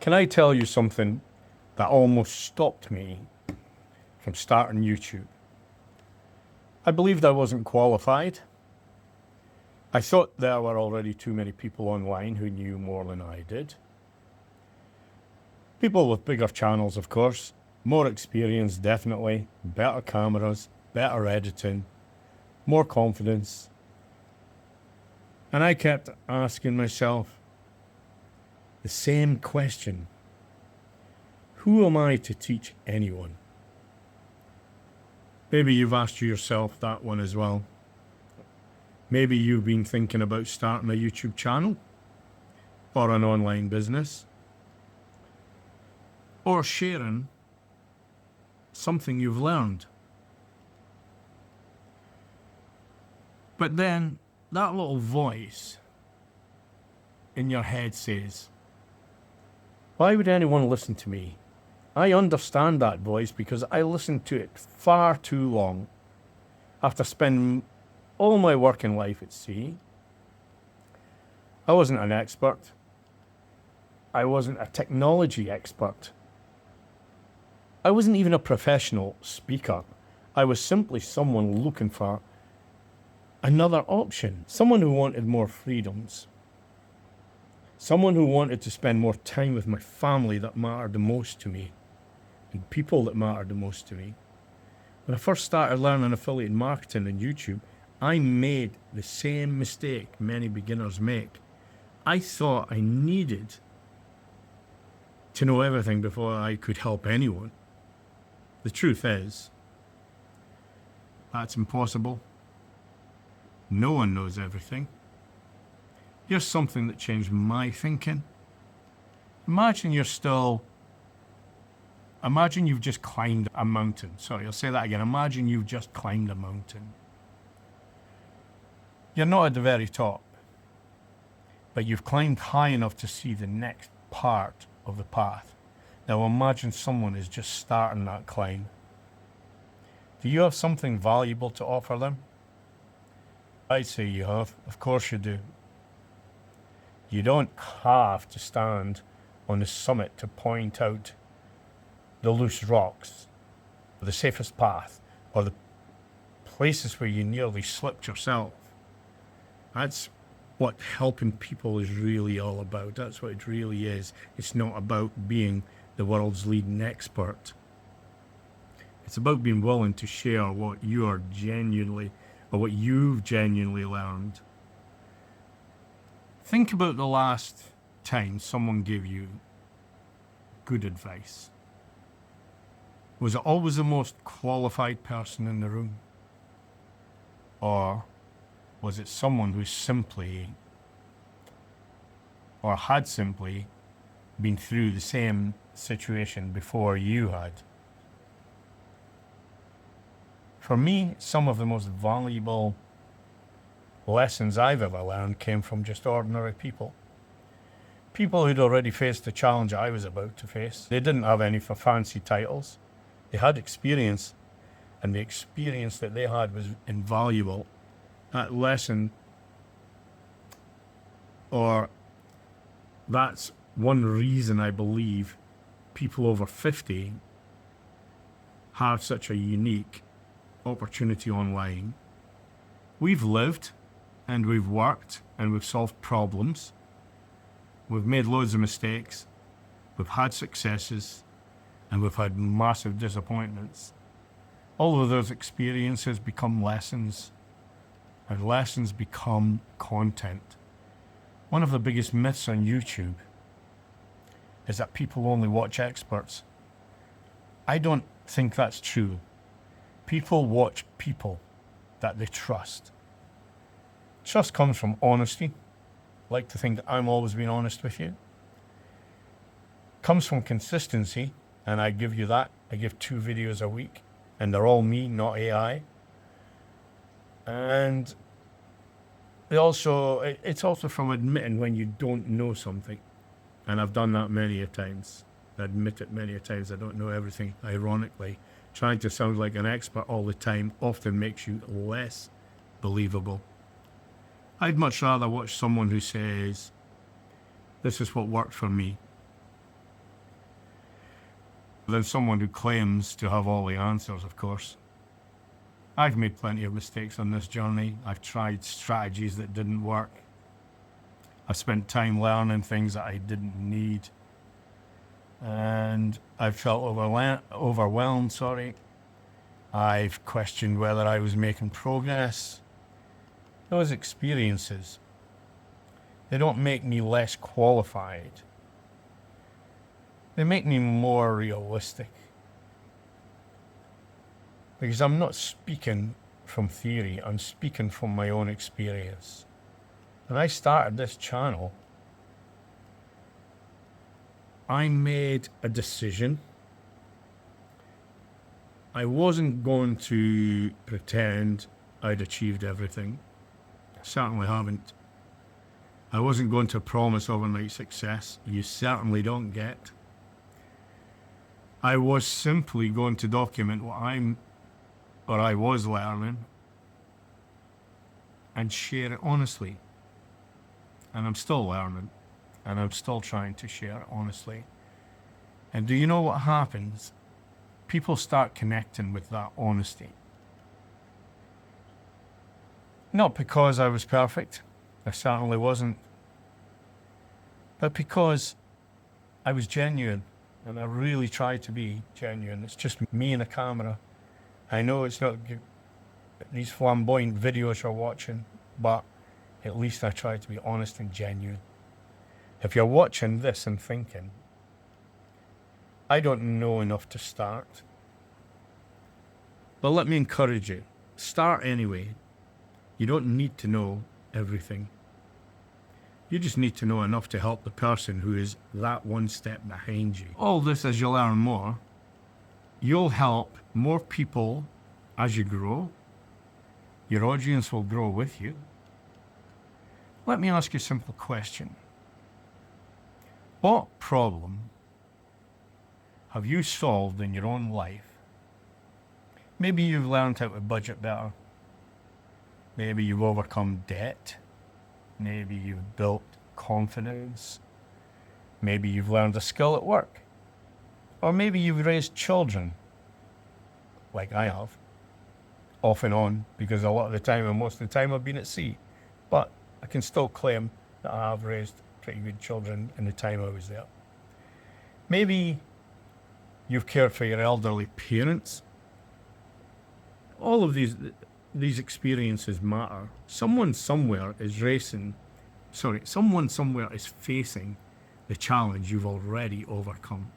Can I tell you something that almost stopped me from starting YouTube? I believed I wasn't qualified. I thought there were already too many people online who knew more than I did. People with bigger channels, of course, more experience, definitely, better cameras, better editing, more confidence. And I kept asking myself the same question. Who am I to teach anyone? Maybe you've asked yourself that one as well. Maybe you've been thinking about starting a YouTube channel or an online business or sharing something you've learned. But then that little voice in your head says, why would anyone listen to me? I understand that voice because I listened to it far too long. After spending all my working life at sea, I wasn't an expert. I wasn't a technology expert. I wasn't even a professional speaker. I was simply someone looking for another option, someone who wanted more freedoms, someone who wanted to spend more time with my family that mattered the most to me, and people that mattered the most to me. When I first started learning affiliate marketing and YouTube, I made the same mistake many beginners make. I thought I needed to know everything before I could help anyone. The truth is, that's impossible. No one knows everything. Here's something that changed my thinking. Imagine you've just climbed a mountain. Sorry, I'll say that again. Imagine you've just climbed a mountain. You're not at the very top, but you've climbed high enough to see the next part of the path. Now imagine someone is just starting that climb. Do you have something valuable to offer them? I'd say you have. Of course you do. You don't have to stand on the summit to point out the loose rocks, or the safest path, or the places where you nearly slipped yourself. That's what helping people is really all about. That's what it really is. It's not about being the world's leading expert. It's about being willing to share what you are genuinely, or what you've genuinely learned. Think about the last time someone gave you good advice. Was it always the most qualified person in the room? Or was it someone who simply, or had simply, been through the same situation before you had? For me, some of the most valuable lessons I've ever learned came from just ordinary people. People who'd already faced the challenge I was about to face. They didn't have any for fancy titles. They had experience, and the experience that they had was invaluable. That lesson, or that's one reason I believe people over 50 have such a unique opportunity online. We've lived, and we've worked, and we've solved problems. We've made loads of mistakes. We've had successes, and we've had massive disappointments. All of those experiences become lessons, and lessons become content. One of the biggest myths on YouTube is that people only watch experts. I don't think that's true. People watch people that they trust. Trust comes from honesty. I like to think that I'm always being honest with you. Comes from consistency, and I give you that. I give 2 videos a week, and they're all me, not AI. And it's also from admitting when you don't know something. And I've done that many a times. I admit it many a times. I don't know everything, ironically. Trying to sound like an expert all the time often makes you less believable. I'd much rather watch someone who says, this is what worked for me. than someone who claims to have all the answers, of course. I've made plenty of mistakes on this journey. I've tried strategies that didn't work. I've spent time learning things that I didn't need. And I've felt overwhelmed. I've questioned whether I was making progress. Those experiences, they don't make me less qualified. They make me more realistic. Because I'm not speaking from theory, I'm speaking from my own experience. When I started this channel, I made a decision. I wasn't going to pretend I'd achieved everything. I certainly haven't. I wasn't going to promise overnight success. You certainly don't get. I was simply going to document what I was learning and share it honestly. And I'm still learning, and I'm still trying to share it honestly. And do you know what happens? People start connecting with that honesty. Not because I was perfect, I certainly wasn't, but because I was genuine, and I really tried to be genuine. It's just me and a camera. I know it's not these flamboyant videos you're watching, but at least I tried to be honest and genuine. If you're watching this and thinking, I don't know enough to start, but let me encourage you. Start anyway. You don't need to know everything. You just need to know enough to help the person who is that one step behind you. All this, as you learn more, you'll help more people as you grow. Your audience will grow with you. Let me ask you a simple question. What problem have you solved in your own life? Maybe you've learned how to budget better. Maybe you've overcome debt. Maybe you've built confidence. Maybe you've learned a skill at work. Or maybe you've raised children, like I have, off and on, because a lot of the time and most of the time I've been at sea. But I can still claim that I have raised pretty good children in the time I was there. Maybe you've cared for your elderly parents. All of these experiences matter. Someone somewhere is facing the challenge you've already overcome.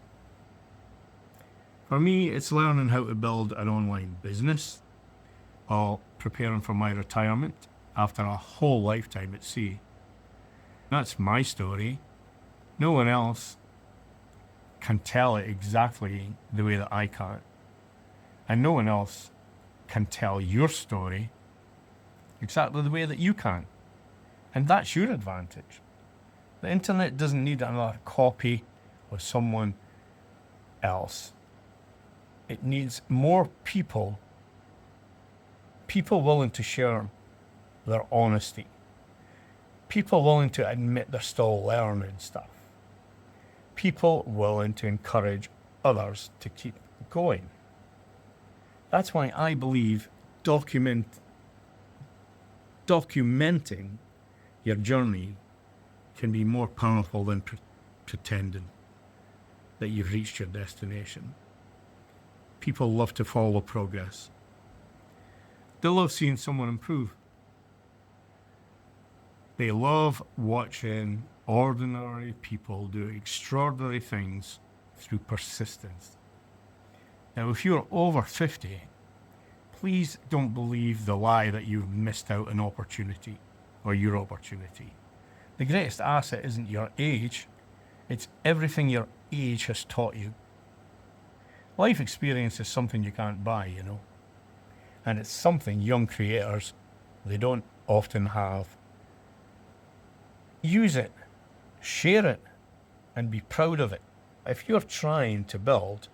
For me, it's learning how to build an online business while preparing for my retirement after a whole lifetime at sea. That's my story. No one else can tell it exactly the way that I can. And no one else can tell your story exactly the way that you can. And that's your advantage. The internet doesn't need another copy of someone else. It needs more people willing to share their honesty, people willing to admit they're still learning stuff, people willing to encourage others to keep going. That's why I believe documenting your journey can be more powerful than pretending that you've reached your destination. People love to follow progress. They love seeing someone improve. They love watching ordinary people do extraordinary things through persistence. Now, if you're over 50, please don't believe the lie that you've missed out an opportunity or your opportunity. The greatest asset isn't your age, it's everything your age has taught you. Life experience is something you can't buy, you know. And it's something young creators, they don't often have. Use it, share it, and be proud of it. If you're trying to build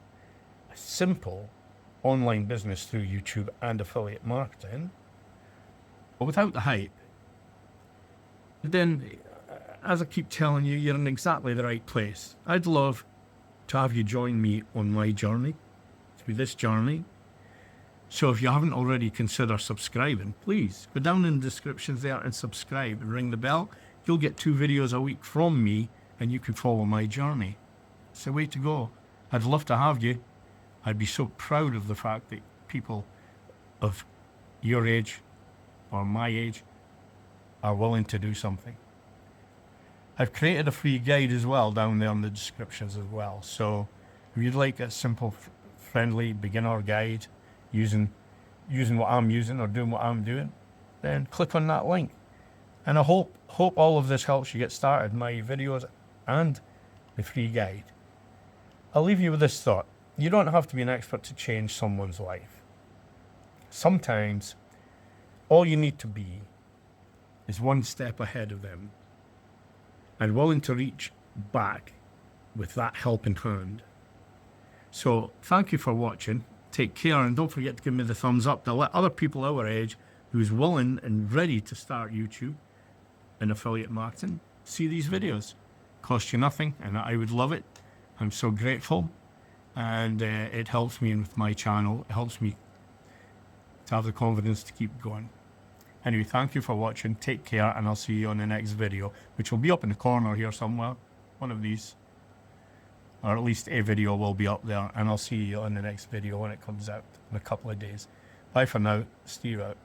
a simple online business through YouTube and affiliate marketing, without the hype, then, as I keep telling you, you're in exactly the right place. I'd love to have you join me on my journey, through this journey. So if you haven't already considered subscribing, please go down in the descriptions there and subscribe and ring the bell. You'll get 2 videos a week from me and you can follow my journey. It's the way to go. I'd love to have you. I'd be so proud of the fact that people of your age or my age are willing to do something. I've created a free guide as well down there in the descriptions as well. So if you'd like a simple, friendly beginner guide using what I'm using or doing what I'm doing, then click on that link. And I hope all of this helps you get started, my videos and the free guide. I'll leave you with this thought. You don't have to be an expert to change someone's life. Sometimes all you need to be is one step ahead of them and willing to reach back with that helping hand. So thank you for watching. Take care, and don't forget to give me the thumbs up to let other people our age who's willing and ready to start YouTube and affiliate marketing see these videos. Cost you nothing, and I would love it. I'm so grateful, and it helps me with my channel. It helps me to have the confidence to keep going. Anyway, thank you for watching. Take care, and I'll see you on the next video, which will be up in the corner here somewhere, one of these. Or at least a video will be up there, and I'll see you on the next video when it comes out in a couple of days. Bye for now. Steve out.